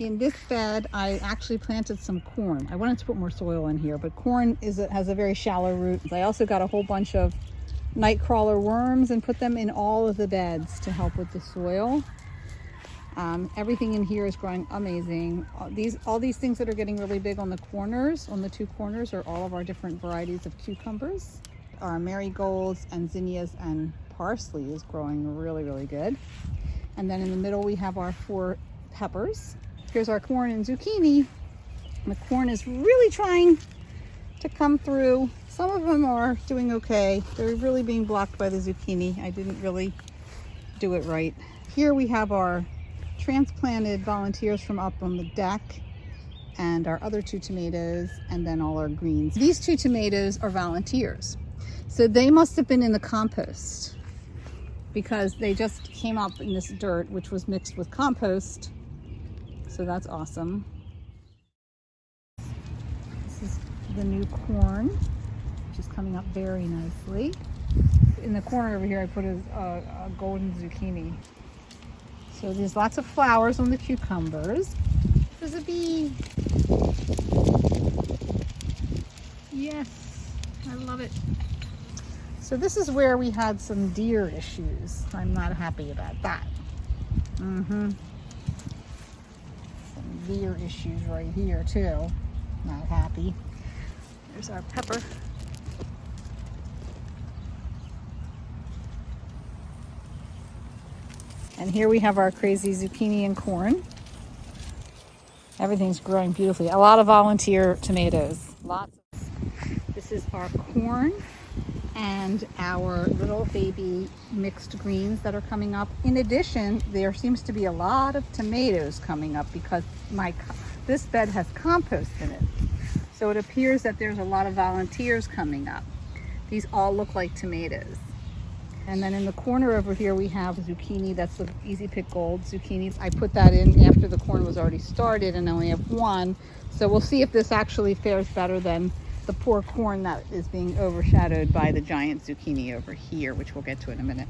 In this bed, I actually planted some corn. I wanted to put more soil in here, but corn has a very shallow root. I also got a whole bunch of nightcrawler worms and put them in all of the beds to help with the soil. Everything in here is growing amazing. All these things that are getting really big on the corners, on the two corners, are all of our different varieties of cucumbers. Our marigolds and zinnias and parsley is growing really, really good. And then in the middle we have our 4 peppers. Here's our corn and zucchini. The corn is really trying to come through. Some of them are doing okay. They're really being blocked by the zucchini. I didn't really do it right. Here we have our transplanted volunteers from up on the deck, and our other 2 tomatoes, and then all our greens. These 2 tomatoes are volunteers. So they must have been in the compost because they just came up in this dirt, which was mixed with compost. So that's awesome. This is the new corn, which is coming up very nicely. In the corner over here, I put a golden zucchini. So there's lots of flowers on the cucumbers. There's a bee. Yes, I love it. So this is where we had some deer issues. I'm not happy about that. Some deer issues right here too. Not happy. There's our pepper. And here we have our crazy zucchini and corn. Everything's growing beautifully. A lot of volunteer tomatoes. Lots. This is our corn and our little baby mixed greens that are coming up. In addition, there seems to be a lot of tomatoes coming up because this bed has compost in it. So it appears that there's a lot of volunteers coming up. These all look like tomatoes. And then in the corner over here, we have zucchini. That's the Easy Pick Gold zucchinis. I put that in after the corn was already started and I only have 1. So we'll see if this actually fares better than the poor corn that is being overshadowed by the giant zucchini over here, which we'll get to in a minute.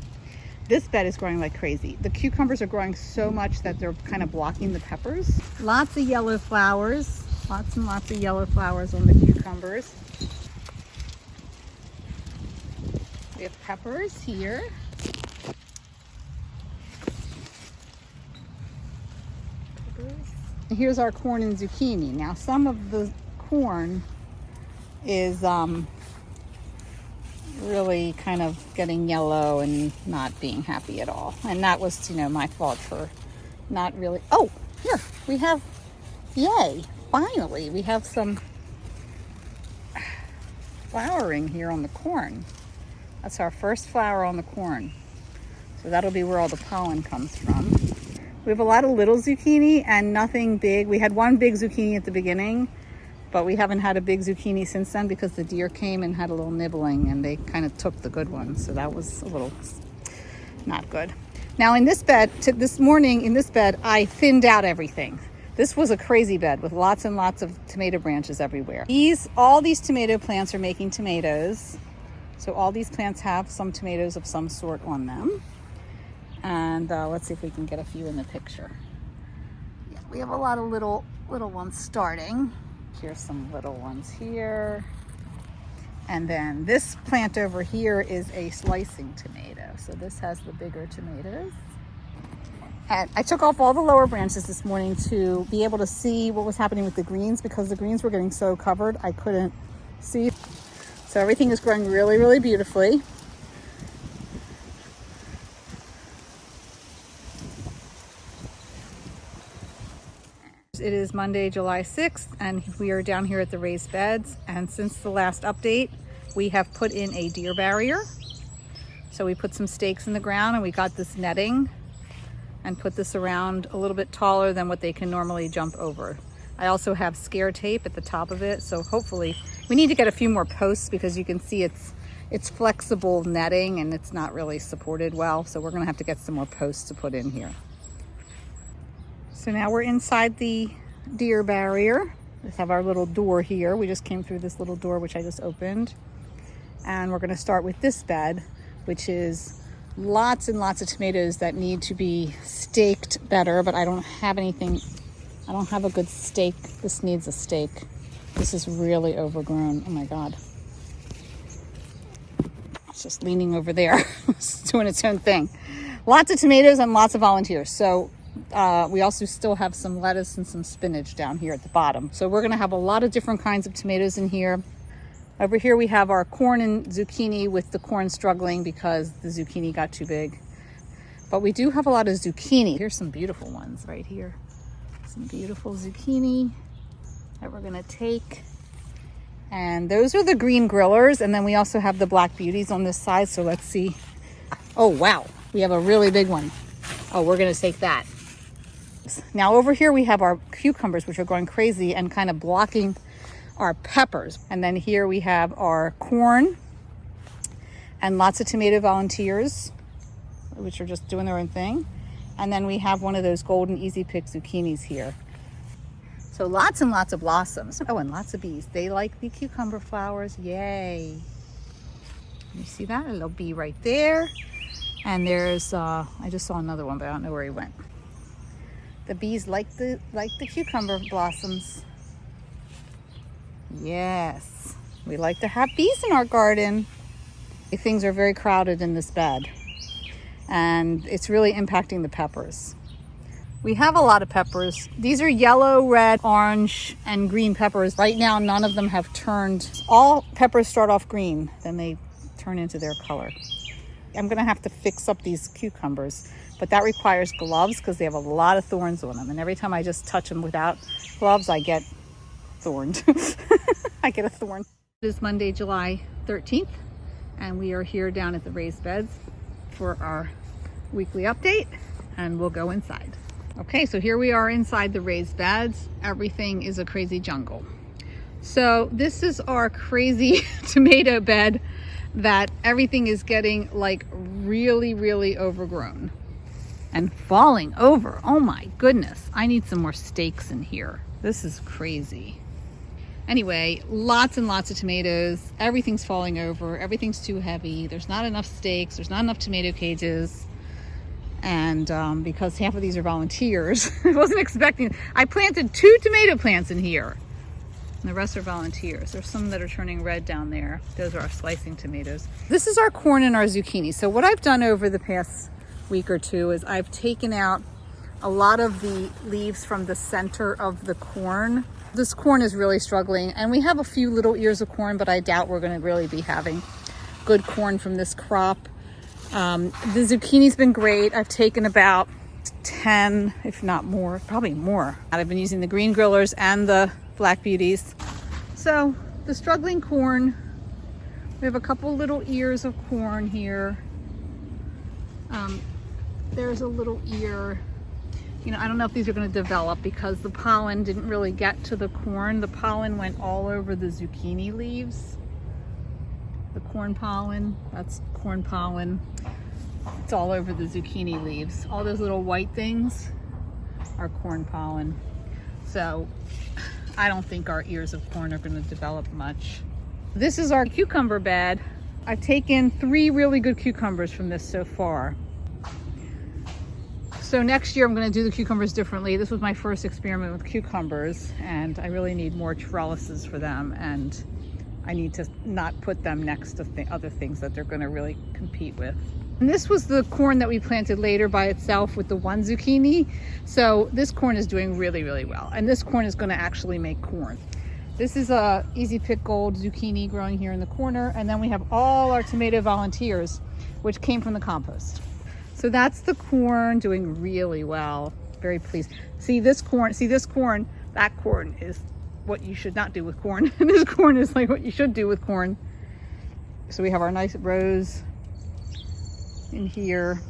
This bed is growing like crazy. The cucumbers are growing so much that they're kind of blocking the peppers. Lots of yellow flowers. Lots and lots of yellow flowers on the cucumbers. We have peppers here. And here's our corn and zucchini. Now some of the corn is really kind of getting yellow and not being happy at all. And that was, my fault for not really. Oh, here we have, yay, finally, we have some flowering here on the corn. That's our first flower on the corn. So that'll be where all the pollen comes from. We have a lot of little zucchini and nothing big. We had 1 big zucchini at the beginning, but we haven't had a big zucchini since then because the deer came and had a little nibbling and they kind of took the good ones. So that was a little not good. Now in this bed, this morning in this bed, I thinned out everything. This was a crazy bed with lots and lots of tomato branches everywhere. All these tomato plants are making tomatoes. So all these plants have some tomatoes of some sort on them. And let's see if we can get a few in the picture. Yeah, we have a lot of little ones starting. Here's some little ones here. And then this plant over here is a slicing tomato. So this has the bigger tomatoes. And I took off all the lower branches this morning to be able to see what was happening with the greens because the greens were getting so covered I couldn't see. So everything is growing really, really beautifully. It is Monday, July 6th, and we are down here at the raised beds. And since the last update, we have put in a deer barrier. So we put some stakes in the ground and we got this netting and put this around a little bit taller than what they can normally jump over. I also have scare tape at the top of it, so hopefully we need to get a few more posts because you can see it's flexible netting and it's not really supported well, so we're gonna have to get some more posts to put in here. So now we're inside the deer barrier. We have our little door here. We just came through this little door which I just opened, and we're gonna start with this bed, which is lots and lots of tomatoes that need to be staked better, but I don't have anything I don't have a good stake. This needs a stake. This is really overgrown. Oh my God. It's just leaning over there. It's doing its own thing. Lots of tomatoes and lots of volunteers. So we also still have some lettuce and some spinach down here at the bottom. So we're gonna have a lot of different kinds of tomatoes in here. Over here we have our corn and zucchini, with the corn struggling because the zucchini got too big. But we do have a lot of zucchini. Here's some beautiful ones right here. Some beautiful zucchini that we're gonna take. And those are the green grillers. And then we also have the black beauties on this side. So let's see. Oh, wow. We have a really big one. Oh, we're gonna take that. Now over here we have our cucumbers, which are going crazy and kind of blocking our peppers. And then here we have our corn and lots of tomato volunteers, which are just doing their own thing. And then we have one of those golden easy pick zucchinis here. So lots and lots of blossoms. Oh, and lots of bees. They like the cucumber flowers. Yay. You see that? A little bee right there. And there's, I just saw another one, but I don't know where he went. The bees like the cucumber blossoms. Yes. We like to have bees in our garden. Things are very crowded in this bed, and it's really impacting the peppers. We have a lot of peppers. These are yellow, red, orange, and green peppers. Right now, none of them have turned. All peppers start off green, then they turn into their color. I'm gonna have to fix up these cucumbers, but that requires gloves because they have a lot of thorns on them. And every time I just touch them without gloves, I get thorned. I get a thorn. It is Monday, July 13th, and we are here down at the raised beds for our weekly update, and we'll go inside. Okay, so here we are inside the raised beds. Everything is a crazy jungle. So this is our crazy tomato bed that everything is getting like really, really overgrown and falling over. Oh my goodness. I need some more stakes in here. This is crazy. Anyway, lots and lots of tomatoes. Everything's falling over. Everything's too heavy. There's not enough stakes. There's not enough tomato cages. And because half of these are volunteers, I wasn't expecting. I planted 2 tomato plants in here, and the rest are volunteers. There's some that are turning red down there. Those are our slicing tomatoes. This is our corn and our zucchini. So what I've done over the past week or two is I've taken out a lot of the leaves from the center of the corn. This corn is really struggling, and we have a few little ears of corn, but I doubt we're going to really be having good corn from this crop. The zucchini's been great. I've taken about 10, if not more, probably more. I've been using the green grillers and the black beauties. So the struggling corn, we have a couple little ears of corn here. There's a little ear. You know, I don't know if these are going to develop because the pollen didn't really get to the corn. The pollen went all over the zucchini leaves. The corn pollen, that's corn pollen. It's all over the zucchini leaves. All those little white things are corn pollen. So I don't think our ears of corn are going to develop much. This is our cucumber bed. I've taken 3 really good cucumbers from this so far. So next year I'm going to do the cucumbers differently. This was my first experiment with cucumbers, and I really need more trellises for them, and I need to not put them next to other things that they're going to really compete with. And this was the corn that we planted later by itself with the 1 zucchini. So this corn is doing really, really well. And this corn is going to actually make corn. This is a Easy Pick Gold zucchini growing here in the corner. And then we have all our tomato volunteers, which came from the compost. So that's the corn doing really well. Very pleased. See this corn, that corn is what you should not do with corn. And this corn is like what you should do with corn. So we have our nice rows in here.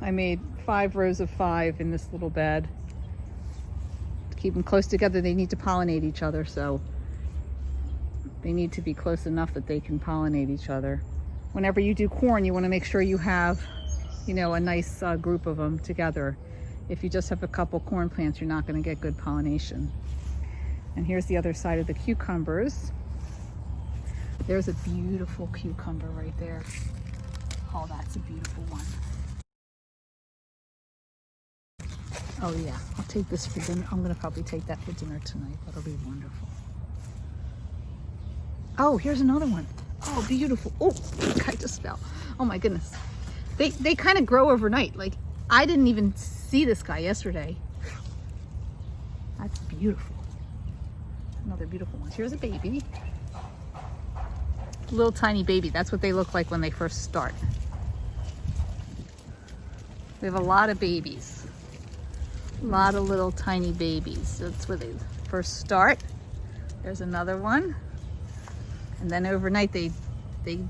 I made 5 rows of 5 in this little bed to keep them close together. They need to pollinate each other, so they need to be close enough that they can pollinate each other. Whenever you do corn, you want to make sure you have, you know, a nice group of them together. If you just have a couple corn plants, you're not going to get good pollination. And here's the other side of the cucumbers. There's a beautiful cucumber right there. Oh, that's a beautiful one. Oh yeah, I'll take this for dinner. I'm gonna probably take that for dinner tonight. That'll be wonderful. Oh, here's another one. Oh, beautiful. Oh, I just fell. Oh my goodness. They kind of grow overnight. Like, I didn't even see this guy yesterday. That's beautiful. Another beautiful one. Here's a baby. Little tiny baby. That's what they look like when they first start. We have a lot of babies. A lot of little tiny babies. That's where they first start. There's another one. And then overnight they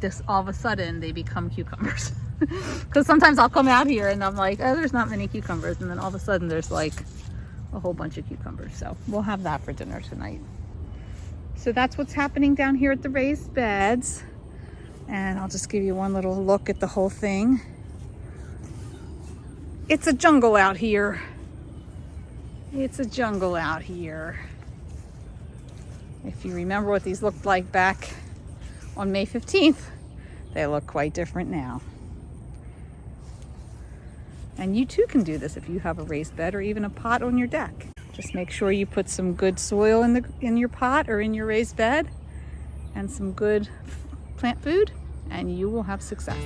just all of a sudden they become cucumbers. Because sometimes I'll come out here and I'm like, oh, there's not many cucumbers. And then all of a sudden there's like a whole bunch of cucumbers. So we'll have that for dinner tonight. So that's what's happening down here at the raised beds. And I'll just give you one little look at the whole thing. It's a jungle out here. It's a jungle out here. If you remember what these looked like back on May 15th, they look quite different now. And you too can do this if you have a raised bed or even a pot on your deck. Just make sure you put some good soil in your pot or in your raised bed and some good plant food, and you will have success.